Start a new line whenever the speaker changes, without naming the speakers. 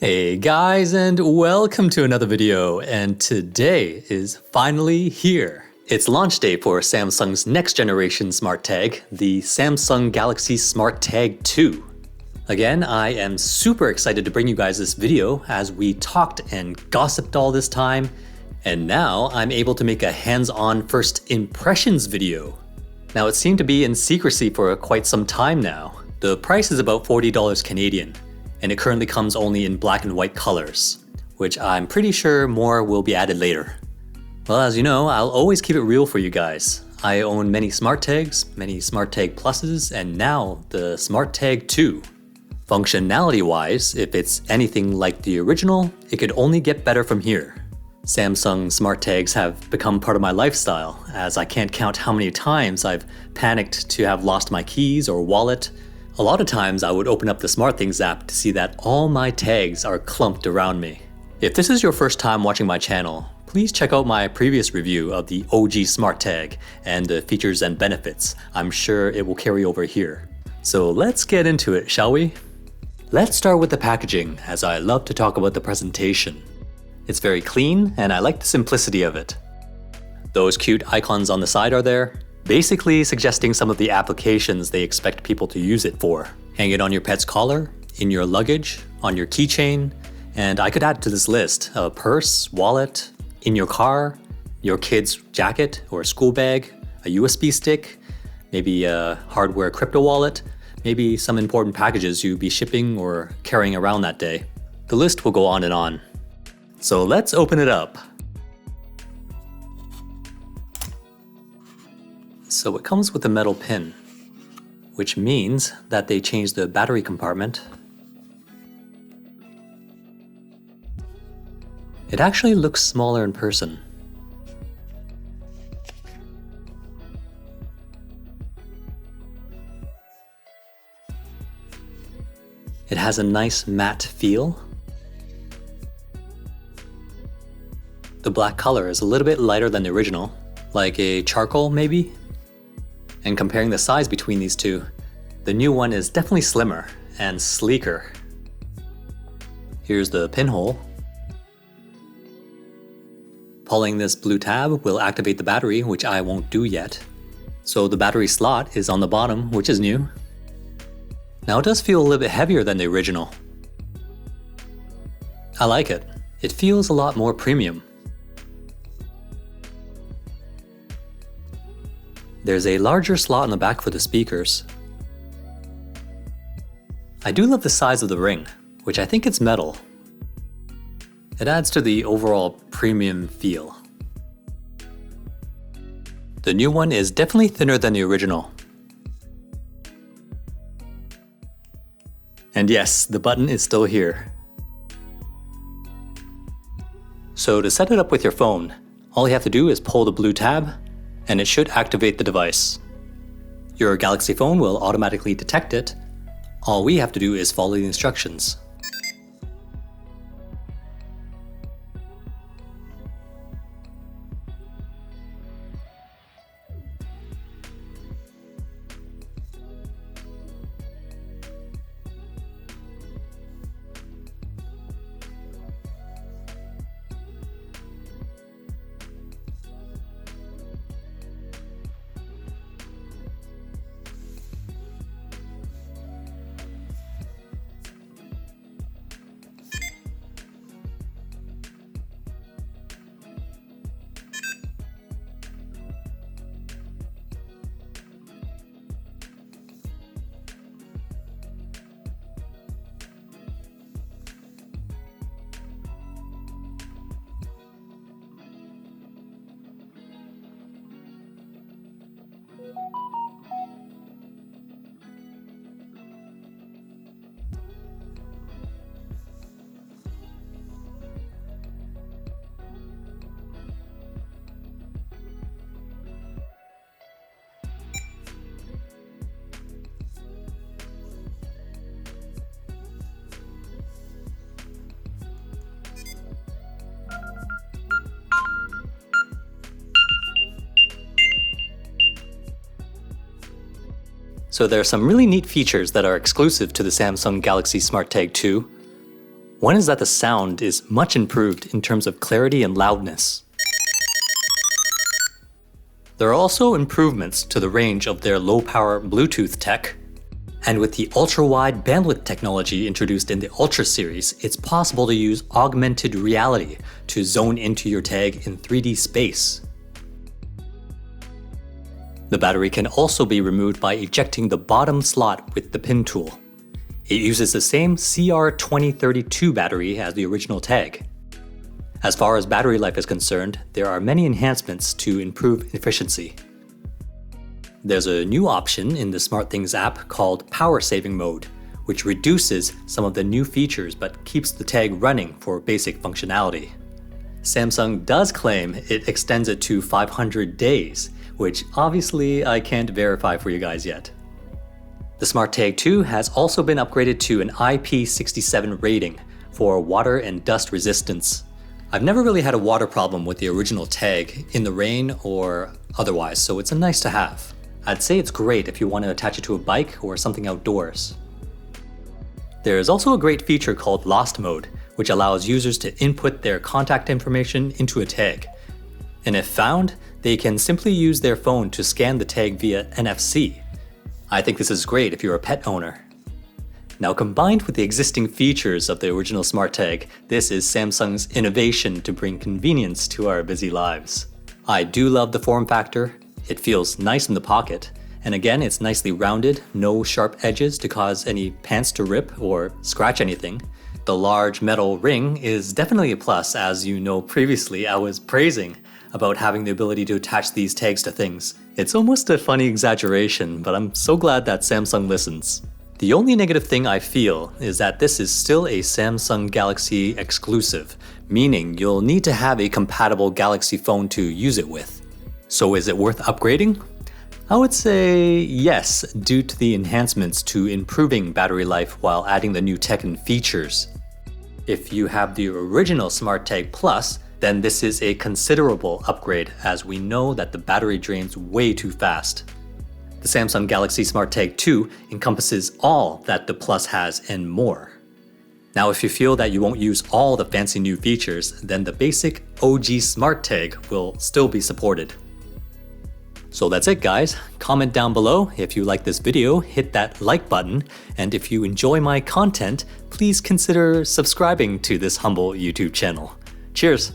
Hey guys, and welcome to another video, and today is finally here. It's launch day for Samsung's next generation smart tag, the Samsung Galaxy SmartTag2. Again, I am super excited to bring you guys this video as we talked and gossiped all this time, and now I'm able to make a hands-on first impressions video. Now it seemed to be in secrecy for quite some time now. The price is about $40 Canadian. And it currently comes only in black and white colors, which I'm pretty sure more will be added later. Well, as you know, I'll always keep it real for you guys. I own many smart tags, many smart tag pluses, and now the SmartTag 2. Functionality-wise, if it's anything like the original, it could only get better from here. Samsung smart tags have become part of my lifestyle, as I can't count how many times I've panicked to have lost my keys or wallet. A lot of times I would open up the SmartThings app to see that all my tags are clumped around me. If this is your first time watching my channel, please check out my previous review of the OG SmartTag and the features and benefits. I'm sure it will carry over here. So let's get into it, shall we? Let's start with the packaging, as I love to talk about the presentation. It's very clean and I like the simplicity of it. Those cute icons on the side are there, basically suggesting some of the applications they expect people to use it for. Hang it on your pet's collar, in your luggage, on your keychain, and I could add to this list a purse, wallet, in your car, your kid's jacket or school bag, a USB stick, maybe a hardware crypto wallet, maybe some important packages you'll be shipping or carrying around that day. The list will go on and on. So let's open it up. So it comes with a metal pin, which means that they changed the battery compartment. It actually looks smaller in person. It has a nice matte feel. The black color is a little bit lighter than the original, like a charcoal maybe? And comparing the size between these two, the new one is definitely slimmer and sleeker. Here's the pinhole. Pulling this blue tab will activate the battery, which I won't do yet. So the battery slot is on the bottom, which is new. Now it does feel a little bit heavier than the original. I like it. It feels a lot more premium. There's a larger slot in the back for the speakers. I do love the size of the ring, which I think it's metal. It adds to the overall premium feel. The new one is definitely thinner than the original. And yes, the button is still here. So to set it up with your phone, all you have to do is pull the blue tab, and it should activate the device. Your Galaxy phone will automatically detect it. All we have to do is follow the instructions. So there are some really neat features that are exclusive to the Samsung Galaxy SmartTag 2. One is that the sound is much improved in terms of clarity and loudness. There are also improvements to the range of their low-power Bluetooth tech. And with the ultra-wide bandwidth technology introduced in the Ultra series, it's possible to use augmented reality to zone into your tag in 3D space. The battery can also be removed by ejecting the bottom slot with the pin tool. It uses the same CR2032 battery as the original tag. As far as battery life is concerned, there are many enhancements to improve efficiency. There's a new option in the SmartThings app called Power Saving Mode, which reduces some of the new features but keeps the tag running for basic functionality. Samsung does claim it extends it to 500 days, which obviously I can't verify for you guys yet. The SmartTag2 has also been upgraded to an IP67 rating for water and dust resistance. I've never really had a water problem with the original tag in the rain or otherwise, so it's a nice to have. I'd say it's great if you want to attach it to a bike or something outdoors. There is also a great feature called Lost Mode, which allows users to input their contact information into a tag. And if found, they can simply use their phone to scan the tag via NFC. I think this is great if you're a pet owner. Now, combined with the existing features of the original SmartTag, this is Samsung's innovation to bring convenience to our busy lives. I do love the form factor. It feels nice in the pocket, and again, it's nicely rounded, no sharp edges to cause any pants to rip or scratch anything. The large metal ring is definitely a plus. As you know, previously I was praising about having the ability to attach these tags to things. It's almost a funny exaggeration, but I'm so glad that Samsung listens. The only negative thing I feel is that this is still a Samsung Galaxy exclusive, meaning you'll need to have a compatible Galaxy phone to use it with. So is it worth upgrading? I would say yes, due to the enhancements to improving battery life while adding the new tech and features. If you have the original SmartTag Plus, then this is a considerable upgrade, as we know that the battery drains way too fast. The Samsung Galaxy SmartTag2 encompasses all that the Plus has and more. Now, if you feel that you won't use all the fancy new features, then the basic OG SmartTag will still be supported. So that's it, guys. Comment down below if you like this video, hit that like button, and if you enjoy my content, please consider subscribing to this humble YouTube channel. Cheers!